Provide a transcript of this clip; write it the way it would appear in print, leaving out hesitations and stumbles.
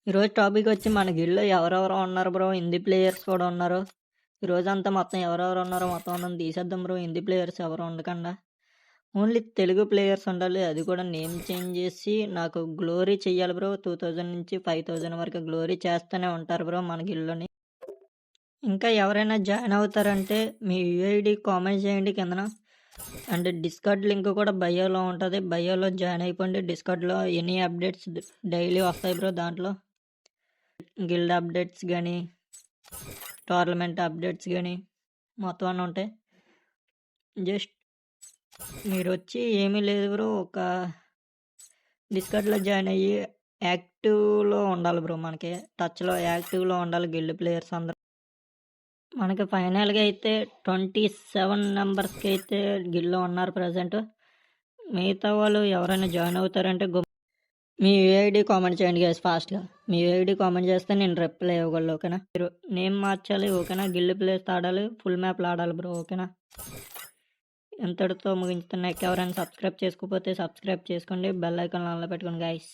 ఈరోజు టాపిక్ వచ్చి మన గిల్డ్‌లో ఎవరెవరో ఉన్నారు బ్రో. హిందీ ప్లేయర్స్ కూడా ఉన్నారు. ఈరోజంతా మొత్తం ఎవరెవరు ఉన్నారో మొత్తం అందరిని తీసేద్దాం బ్రో. హిందీ ప్లేయర్స్ ఎవరు ఉండకుండా. ఓన్లీ తెలుగు ప్లేయర్స్ ఉండాలి. అది కూడా నేమ్ చేంజ్ చేసి నాకు గ్లోరీ చెయ్యాలి బ్రో. 2000 నుంచి 5000 వరకు గ్లోరీ చేస్తూనే ఉంటారు బ్రో మన గిల్డ్‌లోని. ఇంకా ఎవరైనా జాయిన్ అవుతారంటే మీ యూఐడి కామెంట్ చేయండి కిందన. అండ్ డిస్కార్డ్ లింక్ కూడా బయోలో ఉంటుంది. బయోలో జాయిన్ అయిపోండి. డిస్కార్డ్లో ఎనీ అప్డేట్స్ డైలీ వస్తాయి బ్రో. దాంట్లో గిల్డ్ అప్డేట్స్ కానీ టోర్నమెంట్ అప్డేట్స్ కానీ మొత్తం అన్నీ ఉంటాయి. జస్ట్ మీరు వచ్చి ఏమీ లేదు బ్రో, ఒక డిస్కార్డ్లో జాయిన్ అయ్యి యాక్టివ్లో ఉండాలి బ్రో. మనకి టచ్లో యాక్టివ్లో ఉండాలి గిల్డ్ ప్లేయర్స్ అందరూ. మనకి ఫైనల్గా అయితే 27 నెంబర్స్కి అయితే గిల్డ్లో ఉన్నారు ప్రజెంట్. మిగతా వాళ్ళు ఎవరైనా జాయిన్ అవుతారంటే మీ యూఐడి కామెంట్ చేయండి గైస్ ఫాస్ట్గా. మీ యూఐడి కామెంట్ చేస్తే నేను రిప్లై ఇవ్వగలను. ఓకేనా? మీరు నేమ్ మార్చాలి. ఓకేనా? గిల్డ్ ప్లేస్ ఆడాలి. ఫుల్ మ్యాప్లో ఆడాలి బ్రో. ఓకేనా? ఎంతటితో ముగించుతున్నా. ఎవరైనా సబ్స్క్రైబ్ చేసుకోకపోతే సబ్స్క్రైబ్ చేసుకోండి. బెల్ ఐకాన్ ఆన్లో పెట్టుకోండి గైస్.